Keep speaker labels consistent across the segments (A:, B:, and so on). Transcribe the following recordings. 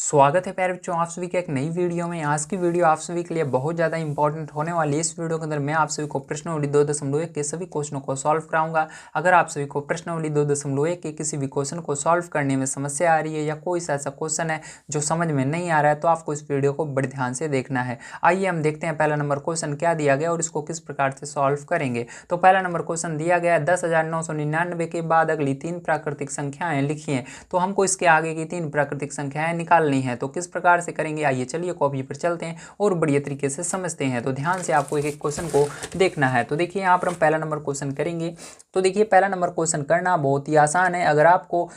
A: स्वागत है प्यारे बच्चों, आप सभी के एक नई वीडियो में। आज की वीडियो आप सभी के लिए बहुत ज़्यादा इंपॉर्टेंट होने वाली है। इस वीडियो के अंदर मैं आप सभी को प्रश्नावली 2.1 के सभी क्वेश्चनों को सॉल्व कराऊंगा। अगर आप सभी को प्रश्नावली 2.1 के किसी भी क्वेश्चन को सॉल्व करने में समस्या आ रही है या कोई सा ऐसा क्वेश्चन है जो समझ में नहीं आ रहा है तो आपको इस वीडियो को बड़े ध्यान से देखना है। आइए हम देखते हैं पहला नंबर क्वेश्चन क्या दिया गया और इसको किस प्रकार से सॉल्व करेंगे। तो पहला नंबर क्वेश्चन दिया गया है 10,999 के बाद अगली 3 प्राकृतिक संख्याएं लिखिए। तो हमको इसके आगे की 3 प्राकृतिक संख्याएं निकालनी है। तो किस प्रकार से करेंगे, आइए चलिए कॉपी पर चलते हैं और बढ़िया तरीके से समझते हैं। तो ध्यान से आपको एक एक क्वेश्चन को देखना है। तो देखिए यहाँ पर हम पहला नंबर क्वेश्चन करेंगे। तो देखिए पहला नंबर क्वेश्चन करना बहुत ही आसान है। अगर आपको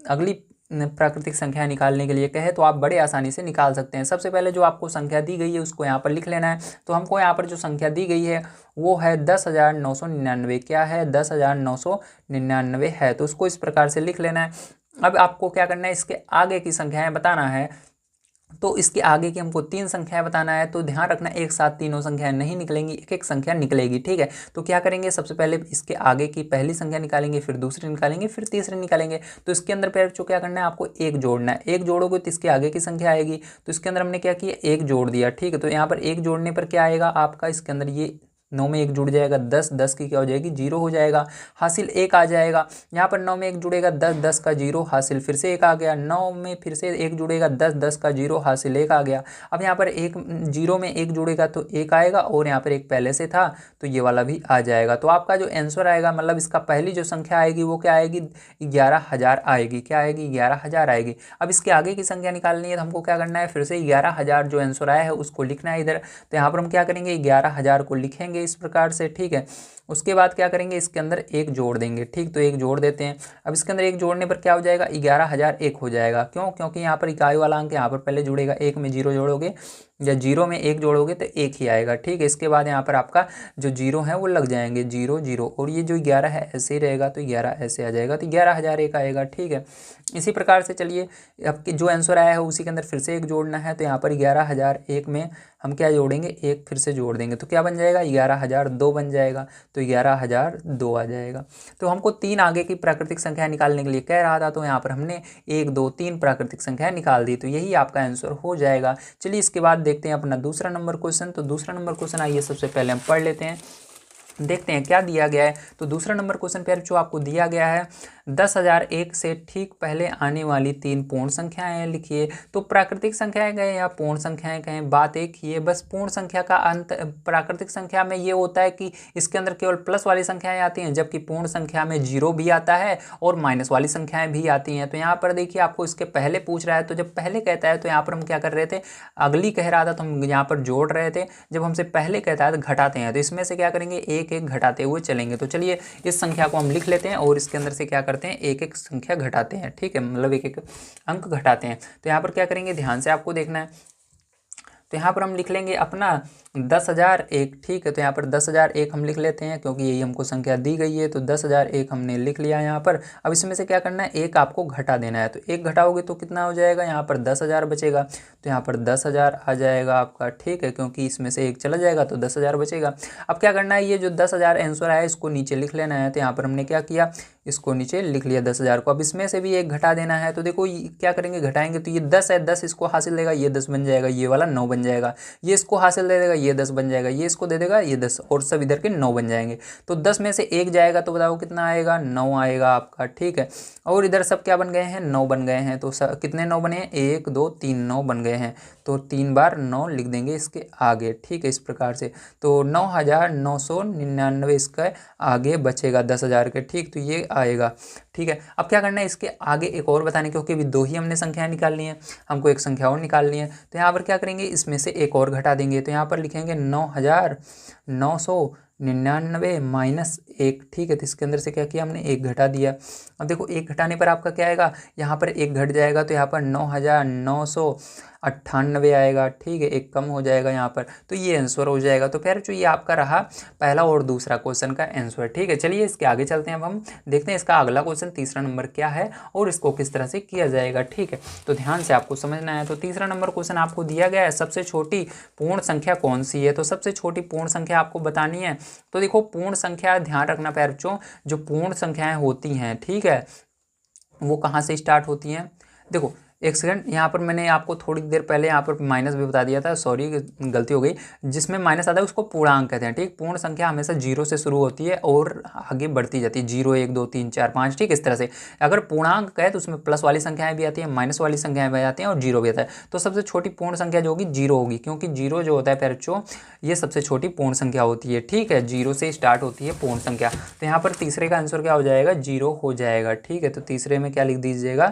A: अगली प्राकृतिक संख्या निकालने के लिए कहे तो आप बड़े आसानी से निकाल सकते हैं। सबसे पहले जो आपको संख्या दी गई है उसको यहाँ पर लिख लेना है। तो हमको यहाँ पर जो संख्या दी गई है वो है 10,999। क्या है? 10,999 है। तो उसको इस प्रकार से लिख लेना है। अब आपको क्या करना है, इसके आगे की संख्याएं बताना है। तो इसके आगे की हमको 3 संख्याएं बताना है। तो ध्यान रखना, एक साथ तीनों संख्याएं नहीं निकलेंगी, एक एक संख्या निकलेगी, ठीक है। तो क्या करेंगे, सबसे पहले इसके आगे की पहली संख्या निकालेंगे, फिर दूसरी निकालेंगे, फिर तीसरी निकालेंगे। तो इसके अंदर फिर जो क्या करना है, आपको एक जोड़ना है। एक जोड़ोगे तो इसके आगे की संख्या आएगी। तो इसके अंदर हमने क्या किया, एक जोड़ दिया, ठीक है। तो यहाँ पर एक जोड़ने पर क्या आएगा आपका, इसके अंदर ये 9 में एक जुड़ जाएगा 10, 10 की क्या हो जाएगी, 0 हो जाएगा, हासिल 1 आ जाएगा। यहाँ पर 9 में एक जुड़ेगा 10, 10 का 0 हासिल फिर से 1 आ गया। 9 में फिर से एक जुड़ेगा 10, 10 का 0 हासिल 1 आ गया। अब यहाँ पर एक 0 में एक जुड़ेगा तो 1 आएगा और यहाँ पर एक पहले से था तो ये वाला भी आ जाएगा। तो आपका जो आंसर आएगा, मतलब इसका पहली जो संख्या आएगी वो क्या आएगी, 11,000 आएगी। क्या आएगी, 11,000 आएगी। अब इसके आगे की संख्या निकालनी है तो हमको क्या करना है, फिर से 11,000 जो आंसर आया है उसको लिखना है इधर। तो यहाँ पर हम क्या करेंगे, 11,000 को लिखेंगे इस प्रकार से, ठीक है। उसके बाद क्या करेंगे, इसके अंदर एक जोड़ देंगे, ठीक। तो एक जोड़ देते हैं। अब इसके अंदर एक जोड़ने पर क्या हो जाएगा, 11,001 हो जाएगा। क्यों? क्योंकि यहाँ पर इकाई वाला अंक यहाँ पर पहले जुड़ेगा। 1 में 0 जोड़ोगे या 0 में 1 जोड़ोगे तो 1 ही आएगा, ठीक है। इसके बाद यहाँ पर आपका जो 0 है वो लग जाएंगे, 0 0, और ये जो 11 है ऐसे ही रहेगा तो 11 ऐसे आ जाएगा। तो 11,001 आएगा, ठीक है। इसी प्रकार से चलिए आपके जो आंसर आया है उसी के अंदर फिर से एक जोड़ना है। तो यहाँ पर 11,001 में हम क्या जोड़ेंगे, एक फिर से जोड़ देंगे। तो क्या बन जाएगा, 11,002 बन जाएगा। तो 11,002 आ जाएगा। तो हमको 3 आगे की प्राकृतिक संख्या निकालने के लिए कह रहा था, तो यहाँ पर हमने 1 2 3 प्राकृतिक संख्या निकाल दी। तो यही आपका आंसर हो जाएगा। चलिए इसके बाद देखते हैं अपना दूसरा नंबर क्वेश्चन। तो दूसरा नंबर क्वेश्चन आइए सबसे पहले हम पढ़ लेते हैं, देखते हैं क्या दिया गया है। तो दूसरा नंबर क्वेश्चन पे जो आपको दिया गया है, 10,001 से ठीक पहले आने वाली 3 पूर्ण संख्याएं लिखिए। तो प्राकृतिक संख्याएं कहें या पूर्ण संख्याएं कहें, बात एक ही है। बस पूर्ण संख्या का अंत प्राकृतिक संख्या में ये होता है कि इसके अंदर केवल प्लस वाली संख्याएं आती हैं, जबकि पूर्ण संख्या में 0 भी आता है और माइनस वाली संख्याएं भी आती हैं। तो यहाँ पर देखिए आपको इसके पहले पूछ रहा है, तो जब पहले कहता है तो यहाँ पर हम क्या कर रहे थे, अगली कह रहा था तो हम यहाँ पर जोड़ रहे थे। जब हमसे पहले कहता है तो घटाते हैं। तो इसमें से क्या करेंगे, एक एक घटाते हुए चलेंगे। तो चलिए इस संख्या को हम लिख लेते हैं और इसके अंदर से क्या करते हैं, एक एक संख्या घटाते हैं, ठीक है, मतलब एक एक अंक घटाते हैं। तो यहाँ पर क्या करेंगे, ध्यान से आपको देखना है। तो यहाँ पर हम लिख लेंगे अपना 10,001, ठीक है। तो यहाँ पर 10,001 हम लिख लेते हैं क्योंकि यही हमको संख्या दी गई है। तो 10,001 हमने लिख लिया यहाँ पर। अब इसमें से क्या करना है, एक आपको घटा देना है। तो एक घटाओगे तो कितना हो जाएगा, यहाँ पर 10,000 बचेगा। तो यहाँ पर 10,000 आ जाएगा आपका, ठीक है, क्योंकि इसमें से एक चला जाएगा तो 10,000 बचेगा। अब क्या करना है, ये जो 10,000 आंसर आया इसको नीचे लिख लेना है। तो यहाँ पर हमने क्या किया, इसको नीचे लिख लिया 10,000 को। अब इसमें से भी एक घटा देना है। तो देखो क्या करेंगे, घटाएंगे तो ये 10 है, 10 इसको हासिल देगा, ये 10 बन जाएगा, ये वाला 9 बन जाएगा। ये इसको हासिल दे देगा, ये 10 बन जाएगा, ये इसको दे देगा, ये 10, और सब इधर के 9 बन जाएंगे। तो 10 में से एक जाएगा तो बताओ कितना आएगा, 9 आएगा आपका, ठीक है। और इधर सब क्या बन गए हैं, 9 बन गए हैं। तो कितने 9 बने हैं, 1 2 3 9 बन गए हैं। तो 3 बार 9 लिख देंगे इसके आगे, ठीक है, इस प्रकार से। तो 9,999 इसका आगे बचेगा 10,000 के, ठीक। तो ये आएगा, ठीक है। अब क्या करना है, इसके आगे एक और बताने, क्योंकि अभी 2 ही हमने संख्या निकालनी है, हमको एक संख्या और निकालनी है। तो यहाँ पर क्या करेंगे, इसमें से एक और घटा देंगे। तो यहाँ पर लिखेंगे 9,999 माइनस 1, ठीक है। तो इसके अंदर से क्या किया हमने, एक घटा दिया। अब देखो एक घटाने पर आपका क्या आएगा, यहाँ पर एक घट जाएगा तो यहाँ पर 9,998 आएगा, ठीक है, एक कम हो जाएगा यहाँ पर। तो ये आंसर हो जाएगा। तो फिर जो ये आपका रहा पहला और दूसरा क्वेश्चन का आंसर, ठीक है। चलिए इसके आगे चलते हैं। अब हम देखते हैं इसका अगला क्वेश्चन तीसरा नंबर क्या है और इसको किस तरह से किया जाएगा, ठीक है। तो ध्यान से आपको समझना है। तो तीसरा नंबर क्वेश्चन आपको दिया गया है, सबसे छोटी पूर्ण संख्या कौन सी है। तो सबसे छोटी पूर्ण संख्या आपको बतानी है। तो देखो पूर्ण संख्या, ध्यान रखना प्यारे बच्चों, जो पूर्ण संख्याएं होती हैं, ठीक है, वो कहाँ से स्टार्ट होती हैं। देखो एक सेकंड, यहाँ पर मैंने आपको थोड़ी देर पहले यहाँ पर माइनस भी बता दिया था, सॉरी गलती हो गई। जिसमें माइनस आता है उसको पूर्णांक कहते हैं, ठीक। पूर्ण संख्या हमेशा 0 से शुरू होती है और आगे बढ़ती जाती है, 0 1 2 3 4 5, ठीक। इस तरह से अगर पूर्णांक कहे तो उसमें प्लस वाली संख्याएं भी आती हैं, माइनस वाली संख्याएं भी आती हैं और 0 भी आता है। तो सबसे छोटी पूर्ण संख्या जो होगी 0 होगी, क्योंकि 0 जो होता है प्यारे बच्चों ये सबसे छोटी पूर्ण संख्या होती है, ठीक है। 0 से स्टार्ट होती है पूर्ण संख्या। तो यहाँ पर तीसरे का आंसर क्या हो जाएगा, 0 हो जाएगा, ठीक है। तो तीसरे में क्या लिख दीजिएगा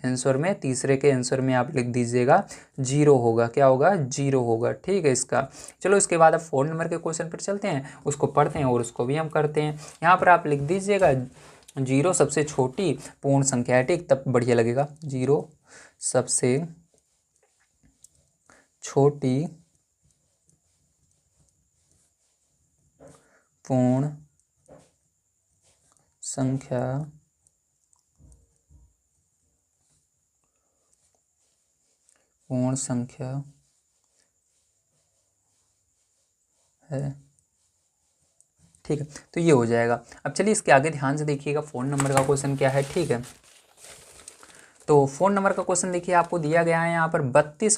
A: आंसर में, तीसरे के आंसर में आप लिख दीजिएगा 0 होगा, क्या होगा 0 होगा, ठीक है इसका। चलो इसके बाद अब 4 नंबर के क्वेश्चन पर चलते हैं, उसको पढ़ते हैं और उसको भी हम करते हैं। यहाँ पर आप लिख दीजिएगा 0 सबसे छोटी पूर्ण संख्या है, ठीक, तब बढ़िया लगेगा। 0 सबसे छोटी पूर्ण संख्या है, ठीक है। तो ये हो जाएगा। अब चलिए इसके आगे ध्यान से देखिएगा 4 नंबर का क्वेश्चन क्या है, ठीक है। तो 4 नंबर का क्वेश्चन देखिए आपको दिया गया है यहाँ पर 32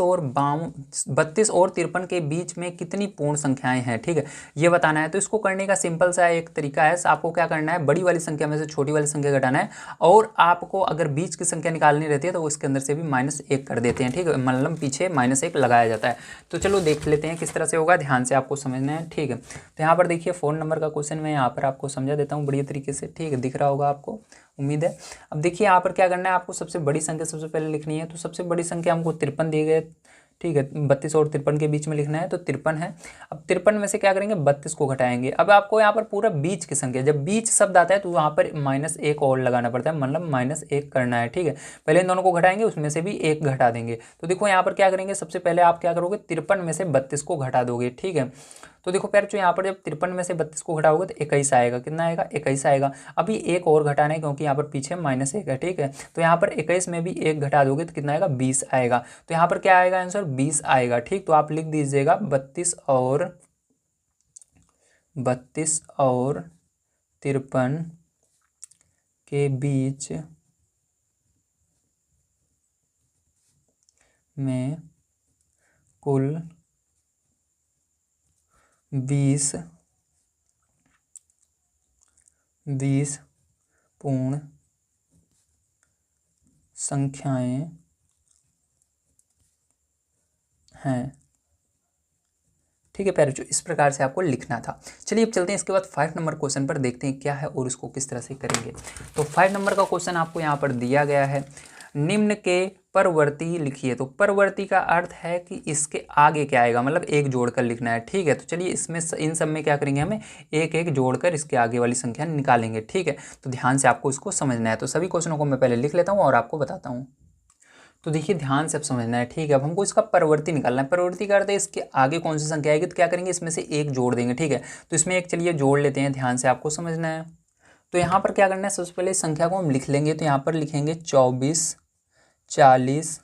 A: और 53 के बीच में कितनी पूर्ण संख्याएं हैं, ठीक है, ये बताना है। तो इसको करने का सिंपल सा एक तरीका है, आपको क्या करना है, बड़ी वाली संख्या में से छोटी वाली संख्या घटाना है, और आपको अगर बीच की संख्या निकालनी रहती है तो उसके अंदर से भी -1 कर देते हैं, ठीक है, मतलब पीछे -1 लगाया जाता है। तो चलो देख लेते हैं किस तरह से होगा, ध्यान से आपको समझना है, ठीक है। तो यहाँ पर देखिए 4 नंबर का क्वेश्चन मैं यहाँ पर आपको समझा देता हूँ बढ़िया तरीके से, ठीक है, दिख रहा होगा आपको, उम्मीद है। अब देखिए यहाँ पर क्या करना है, आपको सबसे बड़ी संख्या सबसे पहले लिखनी है। तो सबसे बड़ी संख्या हमको 53 दिए गए, ठीक है, 32 और 53 के बीच में लिखना है, तो 53 है। अब 53 में से क्या करेंगे, 32 को घटाएंगे। अब आपको यहाँ पर पूरा बीच की संख्या, जब बीच शब्द आता है तो वहाँ पर -1 और लगाना पड़ता है, मतलब -1 करना है, ठीक है। पहले इन दोनों को घटाएंगे, उसमें से भी 1 घटा देंगे। तो देखो यहाँ पर क्या करेंगे, सबसे पहले आप क्या करोगे, 53 में से 32 को घटा दोगे, ठीक है। तो देखो प्यारे बच्चों यहाँ पर जब 53 में से 32 को घटाओगे तो 21 आएगा, कितना आएगा, 21 आएगा। अभी 1 और घटाना है क्योंकि यहाँ पर पीछे -1 है, ठीक है। तो यहाँ पर 21 में भी 1 घटा दोगे तो कितना आएगा, 20 आएगा। तो यहाँ पर क्या आएगा आंसर, 20 आएगा, ठीक। तो आप लिख दीजिएगा 32 और 53 के बीच में कुल 20 पूर्ण संख्याएं हैं, ठीक है प्यारे बच्चों, इस प्रकार से आपको लिखना था। चलिए अब चलते हैं इसके बाद 5 नंबर क्वेश्चन पर, देखते हैं क्या है और इसको किस तरह से करेंगे। तो 5 नंबर का क्वेश्चन आपको यहाँ पर दिया गया है, निम्न के परवर्ती लिखिए। तो परवर्ती का अर्थ है कि इसके आगे क्या आएगा, मतलब एक जोड़कर लिखना है, ठीक है। तो चलिए इसमें इन सब में क्या करेंगे, हमें एक एक जोड़कर इसके आगे वाली संख्या निकालेंगे, ठीक है। तो ध्यान से आपको इसको समझना है। तो सभी क्वेश्चनों को मैं पहले लिख लेता हूँ और आपको बताता हूँ। तो देखिए ध्यान से अब समझना है, ठीक है। अब हमको इसका परवर्ती निकालना है। परवर्ती का अर्थ है इसके आगे कौन सी संख्या आएगी, तो क्या करेंगे, इसमें से एक जोड़ देंगे, ठीक है। तो इसमें एक चलिए जोड़ लेते हैं, ध्यान से आपको समझना है। तो यहाँ पर क्या करना है, सबसे पहले इस संख्या को हम लिख लेंगे। तो यहाँ पर लिखेंगे 24 40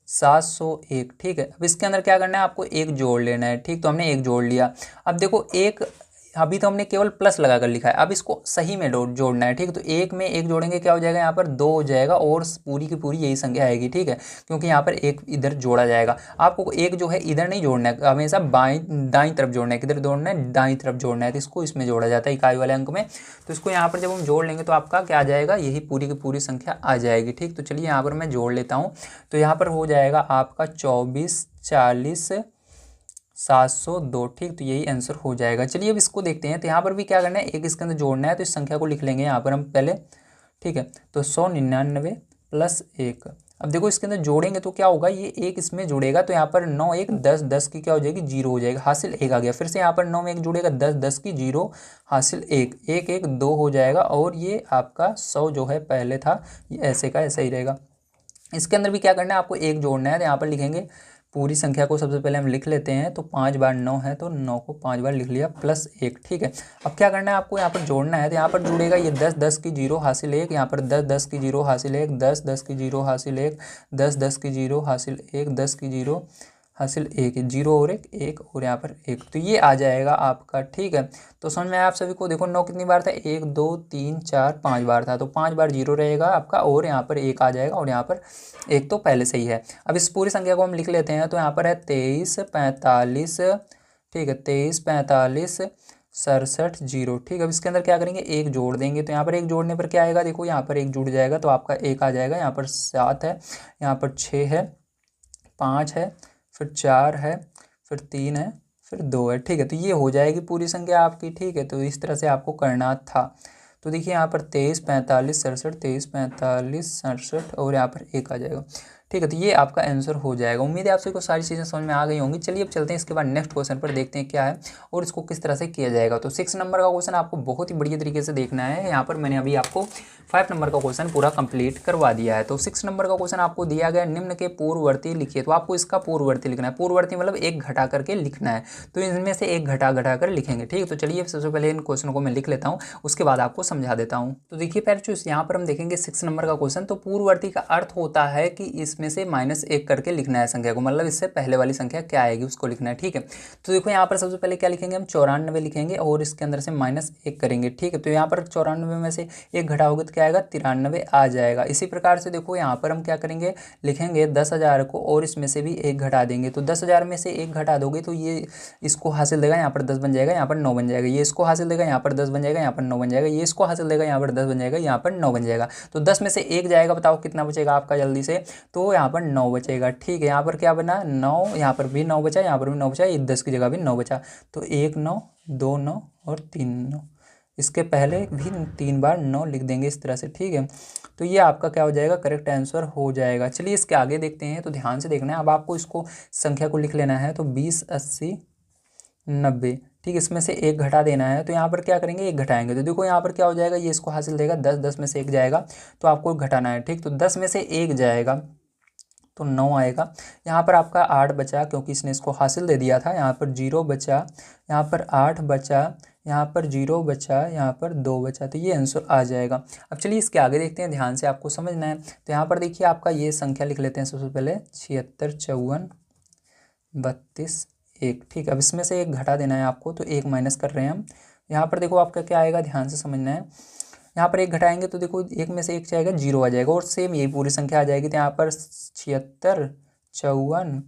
A: 701, ठीक है। अब इसके अंदर क्या करना है, आपको एक जोड़ लेना है, ठीक। तो हमने एक जोड़ लिया। अब देखो एक, अभी तो हमने केवल प्लस लगाकर लिखा है, अब इसको सही में जोड़ना है, ठीक। तो एक में एक जोड़ेंगे, क्या हो जाएगा, यहाँ पर 2 हो जाएगा और पूरी की पूरी यही संख्या आएगी, ठीक है, क्योंकि यहाँ पर एक इधर जोड़ा जाएगा। आपको एक जो है इधर नहीं जोड़ना है, हमेशा दाईं तरफ जोड़ना है, किधर जोड़ना है, दाईं तरफ जोड़ना है। तो इसको इसमें जोड़ा जाता है इकाई वाले अंक में। तो इसको यहाँ पर जब हम जोड़ लेंगे तो आपका क्या आ जाएगा, यही पूरी की पूरी संख्या आ जाएगी, ठीक। तो चलिए यहाँ पर मैं जोड़ लेता हूँ। तो यहाँ पर हो जाएगा आपका 24 40 702, ठीक। तो यही आंसर हो जाएगा। चलिए अब इसको देखते हैं। तो यहाँ पर भी क्या करना है, एक इसके अंदर जोड़ना है। तो इस संख्या को लिख लेंगे यहाँ पर हम पहले, ठीक है। तो 199 + 1। अब देखो इसके अंदर जोड़ेंगे तो क्या होगा, ये एक इसमें जुड़ेगा, तो यहाँ पर 9 1 10 10 की क्या हो जाएगी, 0 हो जाएगा, हासिल 1 आ गया। फिर से यहाँ पर 9 में 1 जुड़ेगा, 10 10 की 0, हासिल 1 1 1 2 हो जाएगा। और ये आपका 100 जो है पहले था, ये ऐसे का ऐसा ही रहेगा। इसके अंदर भी क्या करना है, आपको एक जोड़ना है। तो यहाँ पर लिखेंगे पूरी संख्या को, सबसे पहले हम लिख लेते हैं। तो 5 बार 9 है, तो 9 को 5 बार लिख लिया, +1, ठीक है। अब क्या करना है, आपको यहाँ पर जोड़ना है। तो यहाँ पर जुड़ेगा ये 10 10 की 0 हासिल 1, यहाँ पर 10 10 की 0 हासिल 1, 10 10 की 0 हासिल 1, 10 10 की 0 हासिल 1, 10 की 0 हासिल एक, जीरो और एक और यहाँ पर एक, तो ये आ जाएगा आपका। ठीक है, तो समझ में आया आप सभी को। देखो 9 कितनी बार था, 1 2 3 4 5 बार था, तो 5 बार जीरो रहेगा आपका और यहाँ पर एक आ जाएगा और यहाँ पर एक तो पहले से ही है। अब इस पूरी संख्या को हम लिख लेते हैं, तो यहाँ पर है 23 45, ठीक है 23 45 67 जीरो। ठीक है, अब इसके अंदर क्या करेंगे, एक जोड़ देंगे, तो यहाँ पर एक जोड़ने पर क्या आएगा, देखो यहाँ पर एक जुड़ जाएगा तो आपका एक आ जाएगा। यहाँ पर 7 है, यहाँ पर 6 है, 5 है, फिर 4 है, फिर 3 है, फिर 2 है। ठीक है, तो ये हो जाएगी पूरी संख्या आपकी। ठीक है, तो इस तरह से आपको करना था। तो देखिए यहाँ पर 23 45 67, 23 45 67 और यहाँ पर एक आ जाएगा। ठीक है, तो ये आपका आंसर हो जाएगा। उम्मीद है आप सभी को सारी चीज़ें समझ में आ गई होंगी। चलिए अब चलते हैं इसके बाद नेक्स्ट क्वेश्चन पर, देखते हैं क्या है और इसको किस तरह से किया जाएगा। तो 6 नंबर का क्वेश्चन आपको बहुत ही बढ़िया तरीके से देखना है। यहाँ पर मैंने अभी आपको 5 नंबर का क्वेश्चन पूरा कंप्लीट करवा दिया है। तो 6 नंबर का क्वेश्चन आपको दिया गया, निम्न के पूर्ववर्ती लिखिए। तो आपको इसका पूर्ववर्ती लिखना है। पूर्ववर्ती मतलब एक घटा करके लिखना है, तो इनमें से एक घटा घटा कर लिखेंगे। ठीक है, तो चलिए सबसे पहले इन क्वेश्चन को मैं लिख लेता हूँ, उसके बाद आपको समझा देता हूँ। तो देखिए पहले यहाँ पर हम देखेंगे 6 नंबर का क्वेश्चन। तो पूर्ववर्ती का अर्थ होता है कि इसमें से -1 करके लिखना है संख्या को, मतलब इससे पहले वाली संख्या क्या आएगी उसको लिखना है। ठीक है, तो देखो यहाँ पर सबसे पहले क्या लिखेंगे, हम 94 लिखेंगे और इसके अंदर से -1 करेंगे। ठीक है, तो यहाँ पर 94 में से एक घटाओगे तो क्या आएगा, 93 आ जाएगा। इसी प्रकार से देखो यहाँ पर हम क्या करेंगे, लिखेंगे 10,000 को और इसमें से भी एक घटा देंगे। तो 10,000 में से एक घटा दोगे तो ये इसको हासिल देगा, यहाँ पर 10 बन जाएगा, यहाँ पर 9 बन जाएगा। ये इसको हासिल देगा, यहाँ पर 10 बन जाएगा, यहाँ पर 9 बन जाएगा। ये इसको हासिल देगा, यहाँ पर 10 बन जाएगा, यहाँ पर 9 बन जाएगा। तो 10 में से एक जाएगा, बताओ कितना बचेगा आपका जल्दी से, तो यहाँ पर 9 बचेगा। ठीक है, यहाँ पर क्या बना 9, यहाँ पर भी 9 बचा, यहाँ पर भी 9 बचा, ये 10 की जगह भी 9 बचा। तो 1 9 2 9 और 3 9, इसके पहले भी 3 बार 9 लिख देंगे इस तरह से। ठीक है, तो ये आपका क्या हो जाएगा, करेक्ट आंसर हो जाएगा। चलिए इसके आगे देखते हैं, तो ध्यान से देखना है। अब आपको इसको संख्या को लिख लेना है, तो 20 80 90। ठीक है, इसमें से एक घटा देना है, तो यहाँ पर क्या करेंगे, एक घटाएंगे। तो देखो यहाँ पर क्या हो जाएगा, ये इसको हासिल देगा 10, 10 में से एक जाएगा तो आपको घटाना है। ठीक, तो 10 में से एक जाएगा तो 9 आएगा। यहाँ पर आपका 8 बचा, क्योंकि इसने इसको हासिल दे दिया था। यहाँ पर 0 बचा, यहाँ पर 8 बचा, यहाँ पर 0 बचा, यहाँ पर 2 बचा, तो ये आंसर आ जाएगा। अब चलिए इसके आगे देखते हैं, ध्यान से आपको समझना है। तो यहाँ पर देखिए आपका ये संख्या लिख लेते हैं सबसे पहले, 76 54 32 1। ठीक है, अब इसमें से एक घटा देना है आपको, तो एक माइनस कर रहे हैं हम। यहाँ पर देखो आपका क्या आएगा, ध्यान से समझना है। यहाँ पर एक घटाएंगे तो देखो एक में से एक जाएगा, 0 आ जाएगा और सेम यही पूरी संख्या आ जाएगी। तो यहाँ पर 76 54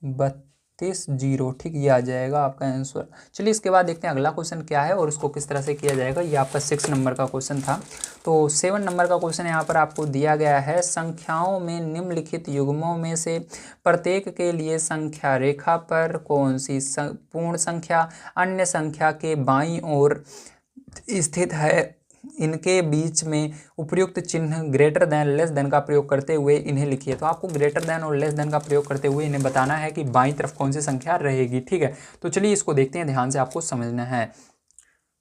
A: 32 0। ठीक, ये आ जाएगा आपका आंसर। चलिए इसके बाद देखते हैं अगला क्वेश्चन क्या है और इसको किस तरह से किया जाएगा। ये आपका 6 नंबर का क्वेश्चन था। तो 7 नंबर का क्वेश्चन यहाँ पर आपको दिया गया है, संख्याओं में निम्नलिखित युग्मों में से प्रत्येक के लिए संख्या रेखा पर कौन सी पूर्ण संख्या अन्य संख्या के बाईं ओर स्थित है, इनके बीच में उपर्युक्त चिन्ह ग्रेटर देन लेस देन का प्रयोग करते हुए इन्हें लिखिए। तो आपको ग्रेटर देन और लेस देन का प्रयोग करते हुए इन्हें बताना है कि बाईं तरफ कौन सी संख्या रहेगी। ठीक है, तो चलिए इसको देखते हैं, ध्यान से आपको समझना है।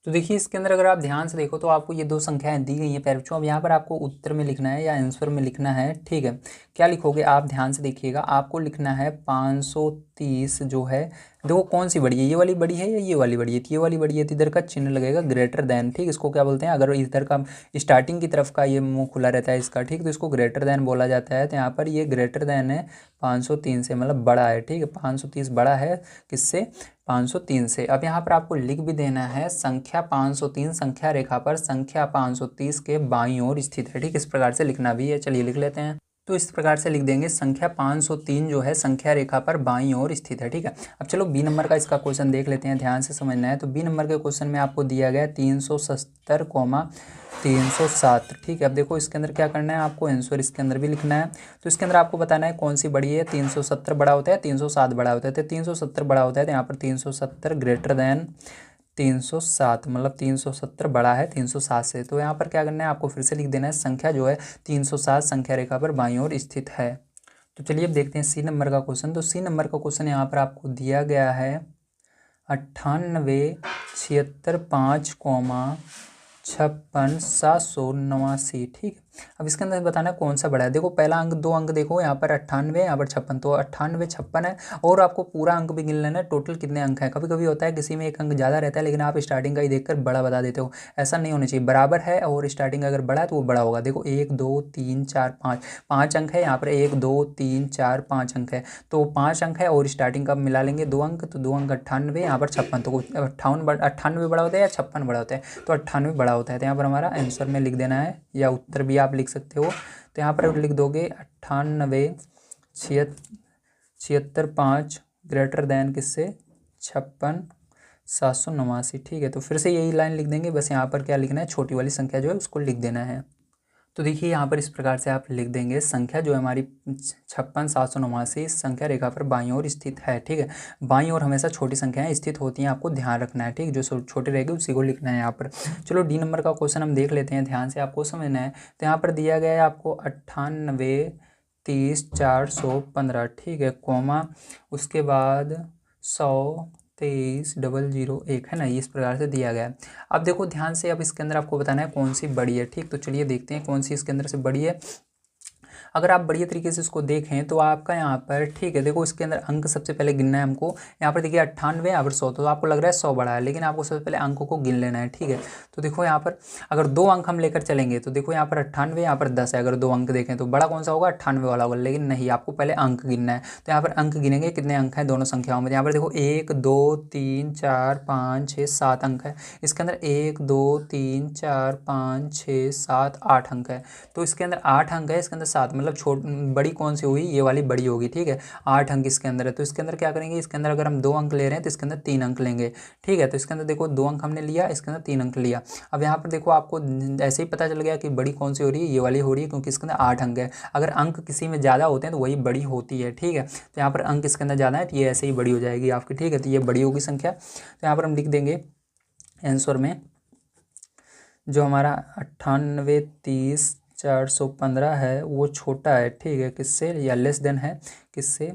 A: तो देखिए इसके अंदर अगर आप ध्यान से देखो तो आपको ये दो संख्याएं दी गई हैं पैर बच्चों। अब यहाँ पर आपको उत्तर में लिखना है या आंसर में लिखना है। ठीक है, क्या लिखोगे आप ध्यान से देखिएगा। आपको लिखना है 530 जो है, देखो कौन सी बड़ी है, ये वाली बड़ी है या ये वाली बड़ी है। तो ये वाली बड़ी है, तो इधर का चिन्ह लगेगा ग्रेटर देन। ठीक, इसको क्या बोलते हैं, अगर इधर का स्टार्टिंग की तरफ का ये मुंह खुला रहता है इसका, ठीक, तो इसको ग्रेटर देन बोला जाता है। तो यहाँ पर ये ग्रेटर देन है 503 से, मतलब बड़ा है। ठीक है, 530 बड़ा है किससे, 503 से। अब यहाँ पर आपको लिख भी देना है, संख्या 503 संख्या रेखा पर संख्या 530 के बाईं ओर स्थित है। ठीक, इस प्रकार से लिखना भी है। चलिए लिख लेते हैं। तो इस प्रकार से लिख देंगे, संख्या 503 जो है संख्या रेखा पर बाईं ओर स्थित है। ठीक है, अब चलो बी नंबर का इसका क्वेश्चन देख लेते हैं, ध्यान से समझना है। तो बी नंबर के क्वेश्चन में आपको दिया गया 370, 307। ठीक है, अब देखो इसके अंदर क्या करना है, आपको आंसर इसके अंदर भी लिखना है। तो इसके अंदर आपको बताना है कौन सी बड़ी है, 370 बड़ा होता है, 307 बड़ा होता है। तो 370 बड़ा होता है, तो यहाँ पर 370 ग्रेटर देन 307, मतलब 370 बड़ा है 307 से। तो यहाँ पर क्या करना है, आपको फिर से लिख देना है, संख्या जो है 307 संख्या रेखा पर बाईं ओर स्थित है। तो चलिए अब देखते हैं सी नंबर का क्वेश्चन। तो सी नंबर का क्वेश्चन यहाँ पर आपको दिया गया है 98 76 5, 56 789। ठीक, अब इसके अंदर बताना है कौन सा बड़ा है। देखो पहला अंक, दो अंक देखो, यहाँ पर 98, यहाँ पर 56, तो 98 56 है। और आपको पूरा अंक भी गिन लेना है, टोटल कितने अंक है। कभी कभी होता है किसी में एक अंक ज़्यादा रहता है, लेकिन आप स्टार्टिंग का ही देखकर बड़ा बता देते हो, ऐसा नहीं होना चाहिए। बराबर है और स्टार्टिंग अगर बड़ा है तो वो बड़ा होगा। देखो 1 2 3 4 5, 5 अंक है यहाँ पर, 1 2 3 4 5 अंक है, तो 5 अंक है और स्टार्टिंग का मिला लेंगे 2 अंक, तो 2 अंक 98, यहाँ पर 56, तो 98 बड़ा होता है या 56 बड़ा होता है, तो 98 बड़ा होता है। तो यहाँ पर हमारा आंसर में लिख देना है, या उत्तर भी आप लिख सकते हो। तो यहाँ पर लिख दोगे 98 76 5 ग्रेटर दैन किससे, 56 789। ठीक है, तो फिर से यही लाइन लिख देंगे, बस यहाँ पर क्या लिखना है, छोटी वाली संख्या जो है उसको लिख देना है। तो देखिए यहाँ पर इस प्रकार से आप लिख देंगे, संख्या जो है हमारी 56 789 संख्या रेखा पर बाईं ओर स्थित है। ठीक है, बाईं ओर हमेशा छोटी संख्याएं स्थित होती हैं, आपको ध्यान रखना है। ठीक, जो छोटे रहेगी उसी को लिखना है यहाँ पर। चलो डी नंबर का क्वेश्चन हम देख लेते हैं, ध्यान से आपको समझना है। तो यहाँ पर दिया गया है आपको 98 30 415, ठीक है, कॉमा उसके बाद 100 23 001 है ना, इस प्रकार से दिया गया है। अब देखो ध्यान से, अब इसके अंदर आपको बताना है कौन सी बड़ी है। ठीक, तो चलिए देखते हैं कौन सी इसके अंदर से बड़ी है। अगर आप बढ़िया तरीके से इसको देखें तो आपका यहाँ पर, ठीक है, देखो इसके अंदर अंक सबसे पहले गिनना है हमको। यहाँ पर देखिए 98, यहाँ पर 100, तो आपको लग रहा है 100 बड़ा है, लेकिन आपको सबसे पहले अंकों को गिन लेना है। ठीक है, तो देखो यहाँ पर अगर 2 अंक हम लेकर चलेंगे तो देखो यहाँ पर 98, यहाँ पर 10 है, अगर 2 अंक देखें तो बड़ा कौन सा होगा, 98 वाला होगा, लेकिन नहीं, आपको पहले अंक गिनना है। तो यहाँ पर अंक गिनेंगे, कितने अंक हैं दोनों संख्याओं में। यहाँ पर देखो 1 2 3 4 5 6 7 अंक है, इसके अंदर 1 2 3 4 5 6 7 8 अंक है, तो इसके अंदर 8 अंक है, इसके अंदर 7, मतलब बड़ी कौन सी हुई, ये वाली बड़ी होगी। ठीक है, 8 अंक इसके अंदर है, तो इसके अंदर क्या करेंगे, इसके अंदर अगर हम 2 अंक ले रहे हैं तो इसके अंदर 3 अंक लेंगे। ठीक है, तो इसके अंदर देखो 2 अंक हमने लिया, इसके अंदर 3 अंक लिया। अब यहाँ पर देखो आपको ऐसे ही पता चल गया कि बड़ी कौन सी हो रही है, ये वाली हो रही है, क्योंकि इसके अंदर 8 अंक है। अगर अंक किसी में ज़्यादा होते हैं तो वही बड़ी होती है। ठीक है, तो यहाँ पर अंक इसके अंदर ज़्यादा है तो ये ऐसे ही बड़ी हो जाएगी आपकी। ठीक है, तो ये बड़ी होगी संख्या। तो यहाँ पर हम लिख देंगे आंसर में जो हमारा 98 30 415 है वो छोटा है। ठीक है, किससे, या लेस देन है किससे,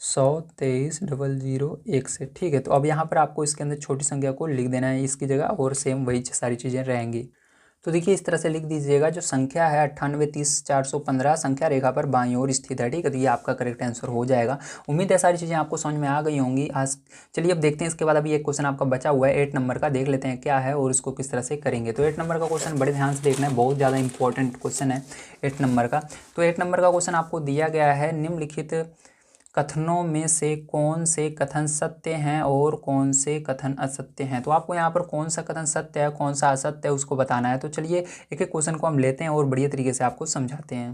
A: 100 23 001 से। ठीक है, तो अब यहाँ पर आपको इसके अंदर छोटी संख्या को लिख देना है इसकी जगह, और सेम वही सारी चीज़ें रहेंगी। तो देखिए इस तरह से लिख दीजिएगा, जो संख्या है 98 30 415 संख्या रेखा पर बाईं ओर स्थित है। ठीक है, तो ये आपका करेक्ट आंसर हो जाएगा। उम्मीद है सारी चीज़ें आपको समझ में आ गई होंगी आज। चलिए अब देखते हैं, इसके बाद अभी एक क्वेश्चन आपका बचा हुआ है 8 नंबर का, देख लेते हैं क्या है और इसको किस तरह से करेंगे। तो 8 नंबर का क्वेश्चन बड़े ध्यान से देखना है, बहुत ज़्यादा इंपॉर्टेंट क्वेश्चन है 8 नंबर का। तो 8 नंबर का क्वेश्चन आपको दिया गया है, निम्नलिखित कथनों में से कौन से कथन सत्य हैं और कौन से कथन असत्य हैं। तो आपको यहाँ पर कौन सा कथन सत्य है कौन सा असत्य है उसको बताना है। तो चलिए एक एक क्वेश्चन को हम लेते हैं और बढ़िया तरीके से आपको समझाते हैं।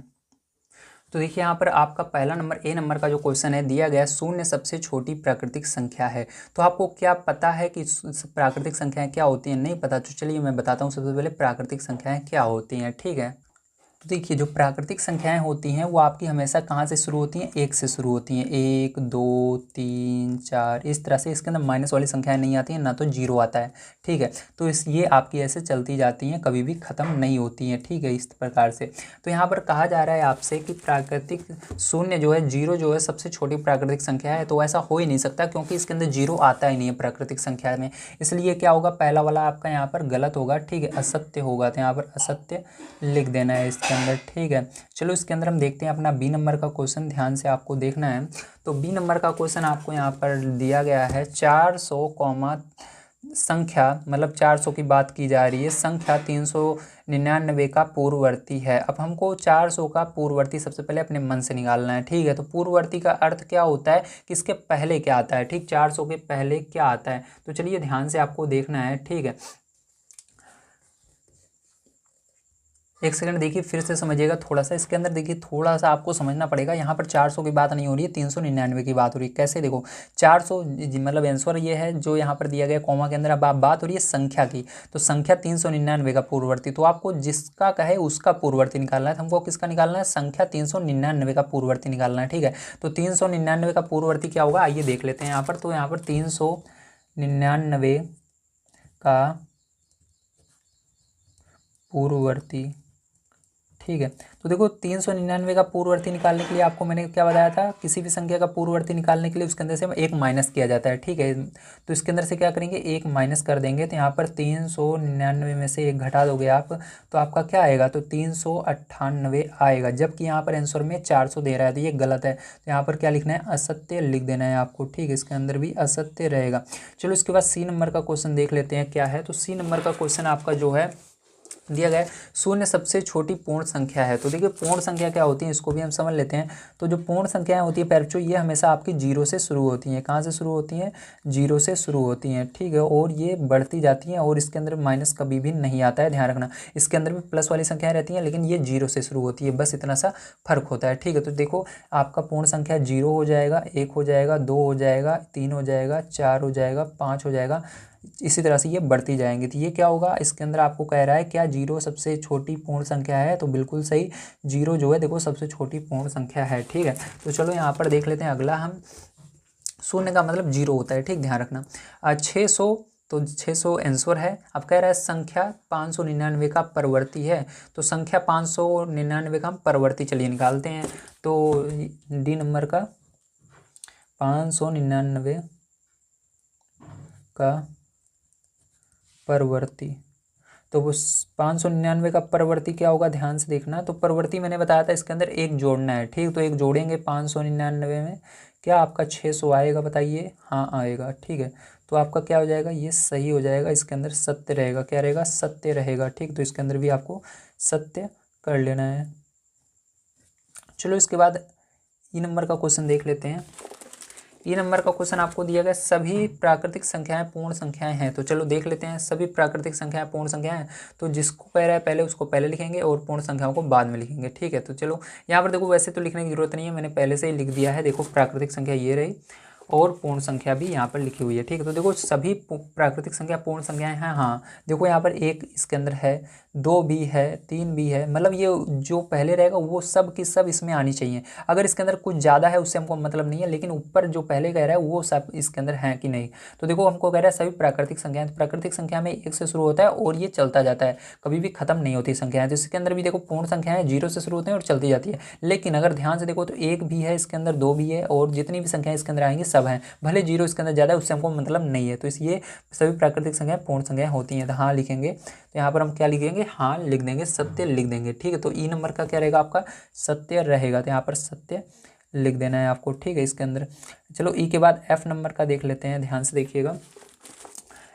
A: तो देखिए यहाँ पर आपका पहला नंबर ए नंबर का जो क्वेश्चन है दिया गया, शून्य सबसे छोटी प्राकृतिक संख्या है। तो आपको क्या पता है कि प्राकृतिक संख्याएं क्या होती हैं, नहीं पता, तो चलिए मैं बताता हूँ सबसे पहले प्राकृतिक संख्याएं क्या होती हैं। ठीक है, तो देखिए जो प्राकृतिक संख्याएं होती हैं वो आपकी हमेशा कहाँ से शुरू होती हैं, 1 से शुरू होती हैं, 1 2 3 4 इस तरह से। इसके अंदर माइनस वाली संख्याएं नहीं आती हैं, ना तो जीरो आता है। ठीक है, तो ये आपकी ऐसे चलती जाती हैं, कभी भी ख़त्म नहीं होती हैं। ठीक है, इस प्रकार से। तो यहाँ पर कहा जा रहा है आपसे कि प्राकृतिक शून्य जो है, जीरो जो है सबसे छोटी प्राकृतिक संख्या है, तो ऐसा हो ही नहीं सकता क्योंकि इसके अंदर जीरो आता ही नहीं है प्राकृतिक संख्या में। इसलिए क्या होगा, पहला वाला आपका यहाँ पर गलत होगा। ठीक है, असत्य होगा, तो यहाँ पर असत्य लिख देना है इसके अंदर। ठीक है, चलो इसके अंदर हम देखते हैं अपना बी नंबर का क्वेश्चन, ध्यान से आपको देखना है। तो बी नंबर का क्वेश्चन आपको यहाँ पर दिया गया है 400 कॉमा संख्या, मतलब 400 की बात की जा रही है, संख्या 399 का पूर्ववर्ती है। अब हमको 400 का पूर्ववर्ती सबसे पहले अपने मन से निकालना है। ठीक है, तो पूर्ववर्ती का अर्थ क्या होता है कि इसके पहले क्या आता है। ठीक, 400 के पहले क्या आता है, तो चलिए ध्यान से आपको देखना है। ठीक है, एक सेकंड देखिए, फिर से समझिएगा थोड़ा सा। इसके अंदर देखिए थोड़ा सा आपको समझना पड़ेगा, यहाँ पर 400 की बात नहीं हो रही है, 399 की बात हो रही है। कैसे, देखो 400 मतलब आंसर ये है जो यहाँ पर दिया गया कॉमा के अंदर। अब आप बात हो रही है संख्या की, तो संख्या 399 का पूर्ववर्ती, तो आपको जिसका कहे उसका पूर्ववर्ती निकालना है। तो हमको किसका निकालना है, संख्या 399 का पूर्ववर्ती निकालना है। ठीक है, तो 399 का पूर्ववर्ती क्या होगा, आइए देख लेते हैं यहाँ पर। तो यहाँ पर 399 का पूर्ववर्ती, ठीक है। तो देखो 399 का पूर्ववर्ती निकालने के लिए आपको मैंने क्या बताया था, किसी भी संख्या का पूर्ववर्ती निकालने के लिए उसके अंदर से एक माइनस किया जाता है, ठीक है। तो इसके अंदर से क्या करेंगे, एक माइनस कर देंगे। तो यहाँ पर 399 में से एक घटा दोगे आप, तो आपका क्या आएगा, तो 398 आएगा। जबकि यहाँ पर आंसर में 400 दे रहा है, तो ये गलत है। तो यहाँ पर क्या लिखना है, असत्य लिख देना है आपको, ठीक है। इसके अंदर भी असत्य रहेगा। चलो इसके बाद सी नंबर का क्वेश्चन देख लेते हैं क्या है। तो सी नंबर का क्वेश्चन आपका जो है दिया गया है, शून्य सबसे छोटी पूर्ण संख्या है। तो देखिए पूर्ण संख्या क्या होती है, इसको भी हम समझ लेते हैं। तो जो पूर्ण संख्याएं होती है बच्चों, ये हमेशा आपकी जीरो से शुरू होती हैं। कहाँ से शुरू होती हैं, जीरो से शुरू होती हैं, ठीक है। और ये बढ़ती जाती हैं और इसके अंदर माइनस कभी भी नहीं आता है, ध्यान रखना। इसके अंदर भी प्लस वाली संख्याएं रहती हैं, लेकिन ये जीरो से शुरू होती है, बस इतना सा फर्क होता है, ठीक है। तो देखो आपका पूर्ण संख्या 0 हो जाएगा, 1 हो जाएगा, 2 हो जाएगा, 3 हो जाएगा, 4 हो जाएगा, 5 हो जाएगा, इसी तरह से ये बढ़ती जाएंगी। तो ये क्या होगा, इसके अंदर आपको कह रहा है क्या जीरो सबसे छोटी पूर्ण संख्या है। तो बिल्कुल सही, जीरो जो है देखो सबसे छोटी पूर्ण संख्या है, ठीक है। तो चलो यहाँ पर देख लेते हैं अगला हम। शून्य का मतलब जीरो होता है, ठीक, ध्यान रखना। 600, तो 600 आंसर है। अब कह रहा है संख्या 599 का परवर्ती है। तो संख्या 599 का हम परवर्ती चलिए निकालते हैं। तो डी नंबर का 599 का परवर्ती, तो वो 599 का परवर्ती क्या होगा, ध्यान से देखना। तो परवर्ती मैंने बताया था इसके अंदर एक जोड़ना है, ठीक। तो एक जोड़ेंगे 599 में, क्या आपका 600 आएगा, बताइए। हाँ आएगा, ठीक है। तो आपका क्या हो जाएगा, ये सही हो जाएगा। इसके अंदर सत्य रहेगा, क्या रहेगा, सत्य रहेगा, ठीक। तो इसके अंदर भी आपको सत्य कर लेना है। चलो इसके बाद ई नंबर का क्वेश्चन देख लेते हैं। ई नंबर का क्वेश्चन आपको दिया गया, सभी प्राकृतिक संख्याएं पूर्ण संख्याएं हैं। तो चलो देख लेते हैं, सभी प्राकृतिक संख्याएं पूर्ण संख्याएं हैं। तो जिसको कह रहा है पहले उसको पहले लिखेंगे और पूर्ण संख्याओं को बाद में लिखेंगे, ठीक है। तो चलो यहाँ पर देखो, वैसे तो लिखने की जरूरत नहीं है, मैंने पहले से ही लिख दिया है। देखो प्राकृतिक संख्या ये रही और पूर्ण संख्या भी यहाँ पर लिखी हुई है, ठीक है। तो देखो सभी प्राकृतिक संख्या पूर्ण संख्याएं हैं। हाँ देखो यहाँ पर एक इसके अंदर है, 2 भी है, 3 भी है, मतलब ये जो पहले रहेगा वो सब की सब इसमें आनी चाहिए। अगर इसके अंदर कुछ ज़्यादा है उससे हमको मतलब नहीं है, लेकिन ऊपर जो पहले कह रहा है वो सब इसके अंदर है कि नहीं। तो देखो हमको कह रहा है सभी प्राकृतिक संख्याएं, तो प्राकृतिक संख्या में 1 से शुरू होता है और ये चलता जाता है, कभी भी खत्म नहीं होती संख्याएं। तो इसके अंदर भी देखो पूर्ण संख्याएं 0 से शुरू होते हैं और चलती जाती है। लेकिन अगर ध्यान से देखो तो 1 भी है इसके अंदर, 2 भी है, और जितनी भी संख्याएं इसके अंदर आएंगी सब हैं, भले 0 इसके अंदर ज़्यादा है उससे हमको मतलब नहीं है। तो इसलिए सभी प्राकृतिक संख्याएं पूर्ण संख्याएं होती हैं। तो हाँ लिखेंगे, तो यहाँ पर हम क्या लिखेंगे, हाँ लिख देंगे, सत्य लिख देंगे, ठीक है। तो ई नंबर का क्या रहेगा आपका, सत्य रहेगा। तो यहाँ पर सत्य लिख देना है आपको, ठीक है, इसके अंदर। चलो ई के बाद एफ नंबर का देख लेते हैं, ध्यान से देखिएगा।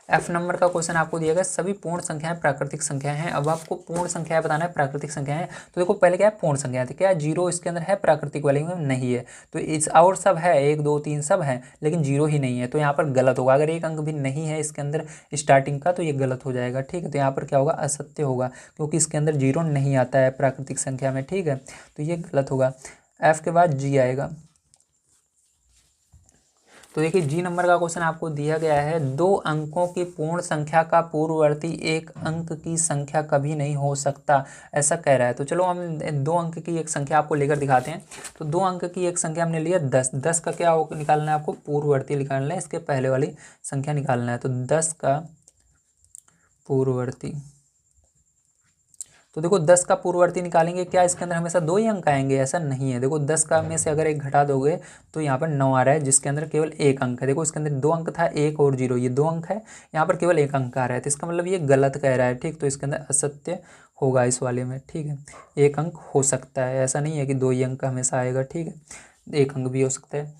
A: एफ नंबर का क्वेश्चन आपको दिया गया, सभी पूर्ण संख्याएं प्राकृतिक संख्याएं हैं। अब आपको पूर्ण संख्याएं बताना है, प्राकृतिक संख्याएं। तो देखो पहले क्या है, पूर्ण संख्या थी, क्या 0 इसके अंदर है, प्राकृतिक वाले में नहीं है। तो इस और सब है, 1 2 3 सब है, लेकिन 0 ही नहीं है। तो यहाँ पर गलत होगा, अगर एक अंक भी नहीं है इसके अंदर स्टार्टिंग का तो ये गलत हो जाएगा, ठीक है। तो यहाँ पर क्या होगा, असत्य होगा, क्योंकि इसके अंदर 0 नहीं आता है प्राकृतिक संख्या में, ठीक है। तो ये गलत होगा। एफ के बाद जी आएगा। तो देखिए जी नंबर का क्वेश्चन आपको दिया गया है, 2 अंकों की पूर्ण संख्या का पूर्ववर्ती 1 अंक की संख्या कभी नहीं हो सकता, ऐसा कह रहा है। तो चलो हम 2 अंक की एक संख्या आपको लेकर दिखाते हैं। तो 2 अंक की एक संख्या हमने लिया 10, 10 का क्या निकालना है आपको, पूर्ववर्ती निकालना है, इसके पहले वाली संख्या निकालना है। तो 10 का पूर्ववर्ती, तो देखो 10 का पूर्ववर्ती निकालेंगे, क्या इसके अंदर हमेशा 2 ही अंक आएंगे, ऐसा नहीं है। देखो 10 का में से अगर 1 घटा दोगे तो यहाँ पर 9 आ रहा है, जिसके अंदर केवल 1 अंक है। देखो इसके अंदर 2 अंक था, 1 और 0, ये 2 अंक है, यहाँ पर केवल 1 अंक आ रहा है। तो इसका मतलब ये गलत कह रहा है, ठीक। तो इसके अंदर असत्य होगा इस वाले में, ठीक है। 1 अंक हो सकता है, ऐसा नहीं है कि 2 ही अंक हमेशा आएगा, ठीक है, 1 अंक भी हो सकता है।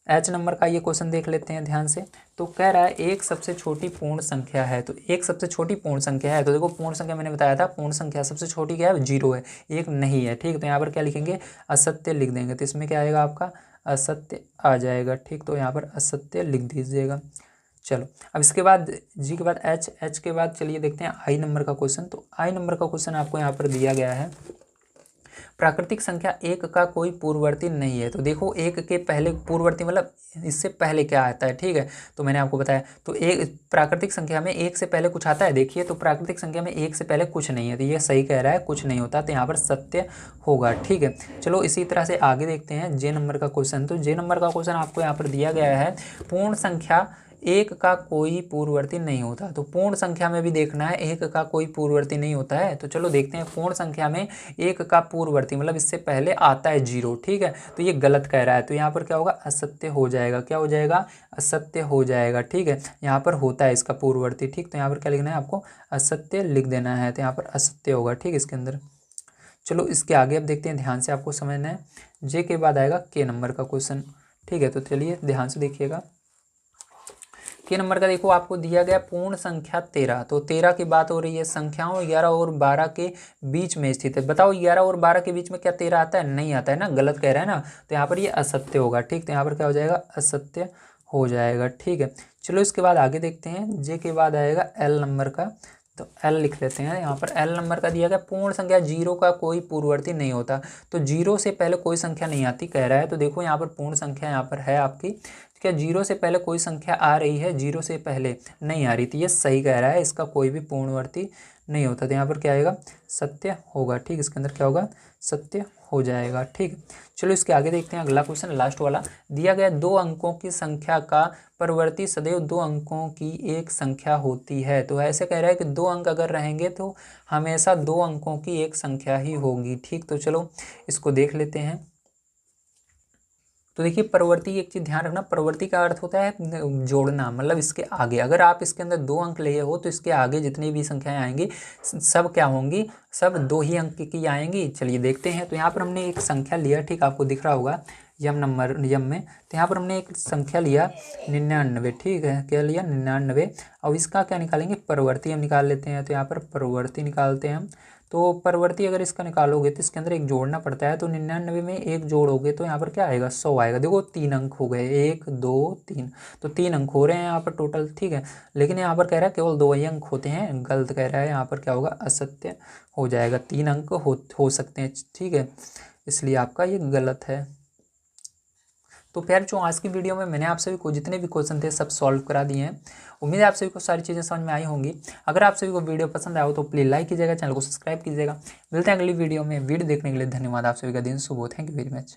A: एच नंबर का ये क्वेश्चन देख लेते हैं ध्यान से। तो कह रहा है एक सबसे छोटी पूर्ण संख्या है। तो एक सबसे छोटी पूर्ण संख्या है, तो देखो पूर्ण संख्या मैंने बताया था, पूर्ण संख्या सबसे छोटी क्या है, 0 है, 1 नहीं है, ठीक। तो यहाँ पर क्या लिखेंगे, असत्य लिख देंगे। तो इसमें क्या आएगा आपका, असत्य आ जाएगा, ठीक। तो यहाँ पर असत्य लिख दीजिएगा। चलो अब इसके बाद जी के बाद एच, एच के बाद चलिए देखते हैं आई नंबर का क्वेश्चन। तो आई नंबर का क्वेश्चन आपको यहाँ पर दिया गया है, प्राकृतिक संख्या 1 का कोई पूर्ववर्ती नहीं है। तो देखो 1 के पहले पूर्ववर्ती मतलब इससे पहले क्या आता है, ठीक है। तो मैंने आपको बताया, तो एक प्राकृतिक संख्या में 1 से पहले कुछ आता है, देखिए। तो प्राकृतिक संख्या में 1 से पहले कुछ नहीं है, तो ये सही कह रहा है, कुछ नहीं होता। तो यहाँ पर सत्य होगा, ठीक है। चलो इसी तरह से आगे देखते हैं जे नंबर का क्वेश्चन। तो जे नंबर का क्वेश्चन आपको यहाँ पर दिया गया है, पूर्ण संख्या एक का कोई पूर्ववर्ती नहीं होता। तो पूर्ण संख्या में भी देखना है, एक का कोई पूर्ववर्ती नहीं होता है। तो चलो देखते हैं, पूर्ण संख्या में एक का पूर्ववर्ती मतलब इससे पहले आता है 0, ठीक है, तो ये गलत कह रहा है। तो यहाँ पर क्या होगा, असत्य हो जाएगा। क्या हो जाएगा, असत्य हो जाएगा, ठीक है। यहाँ पर होता है इसका पूर्ववर्ती, ठीक, तो यहाँ पर क्या लिखना है आपको, असत्य लिख देना है। तो यहाँ पर असत्य होगा, ठीक, इसके अंदर। चलो इसके आगे अब देखते हैं, ध्यान से आपको समझना है। जे के बाद आएगा के नंबर का क्वेश्चन, ठीक है। तो चलिए ध्यान से देखिएगा। के नंबर का देखो, आपको दिया गया पूर्ण संख्या 13। तो 13 की बात हो रही है, संख्याओं 11 और 12 के बीच में स्थित है। बताओ 11 और 12 के बीच में क्या 13 आता है, नहीं आता है ना, गलत कह रहा है ना। तो यहाँ पर ये असत्य होगा, ठीक, तो यहाँ पर क्या हो जाएगा, असत्य हो जाएगा, ठीक है। चलो इसके बाद आगे देखते हैं, जे के बाद आएगा एल नंबर का। तो एल लिख लेते हैं। यहाँ पर एल नंबर का दिया गया, पूर्ण संख्या 0 का कोई पूर्ववर्ती नहीं होता। तो 0 से पहले कोई संख्या नहीं आती कह रहा है। तो देखो यहाँ पर पूर्ण संख्या यहाँ पर है आपकी, क्या 0 से पहले कोई संख्या आ रही है, 0 से पहले नहीं आ रही थी, ये सही कह रहा है, इसका कोई भी पूर्णवर्ती नहीं होता। तो यहाँ पर क्या आएगा, सत्य होगा, ठीक, इसके अंदर क्या होगा, सत्य हो जाएगा, ठीक। चलो इसके आगे देखते हैं, अगला क्वेश्चन लास्ट वाला। दिया गया 2 अंकों की संख्या का परिवर्ती सदैव 2 अंकों की एक संख्या होती है। तो ऐसे कह रहा है कि 2 अंक अगर रहेंगे तो हमेशा 2 अंकों की एक संख्या ही होगी, ठीक। तो चलो इसको देख लेते हैं। तो देखिए प्रवृत्ति, एक चीज़ ध्यान रखना, प्रवृत्ति का अर्थ होता है जोड़ना, मतलब इसके आगे अगर आप इसके अंदर 2 अंक लिए हो तो इसके आगे जितनी भी संख्याएं आएंगी सब क्या होंगी, सब 2 ही अंक की आएंगी। चलिए देखते हैं। तो यहाँ पर हमने एक संख्या लिया, ठीक, आपको दिख रहा होगा यम नंबर, यम में। तो यहाँ पर हमने एक संख्या लिया 99, ठीक है, क्या लिया 99। अब इसका क्या निकालेंगे, प्रवृत्ति हम निकाल लेते हैं। तो यहाँ पर प्रवृत्ति निकालते हैं हम। तो प्रवृत्ति अगर इसका निकालोगे तो इसके अंदर एक जोड़ना पड़ता है। तो 99 में एक जोड़ोगे तो यहाँ पर क्या आएगा, 100 आएगा। देखो 3 अंक हो गए, 1 2 3, तो 3 अंक हो रहे हैं यहाँ पर टोटल, ठीक है। लेकिन यहाँ पर कह रहा है केवल 2 ही अंक होते हैं, गलत कह रहा है। यहाँ पर क्या होगा, असत्य हो जाएगा, 3 अंक हो सकते हैं, ठीक है, इसलिए आपका ये गलत है। तो प्यार जो आज की वीडियो में मैंने आप सभी को जितने भी क्वेश्चन थे सब सॉल्व करा दिए हैं। उम्मीद है आप सभी को सारी चीज़ें समझ में आई होंगी। अगर आप सभी को वीडियो पसंद आया हो तो प्लीज़ लाइक कीजिएगा, चैनल को सब्सक्राइब कीजिएगा। मिलते हैं अगली वीडियो में। वीडियो देखने के लिए धन्यवाद। आप सभी का दिन शुभ हो। Thank you very much.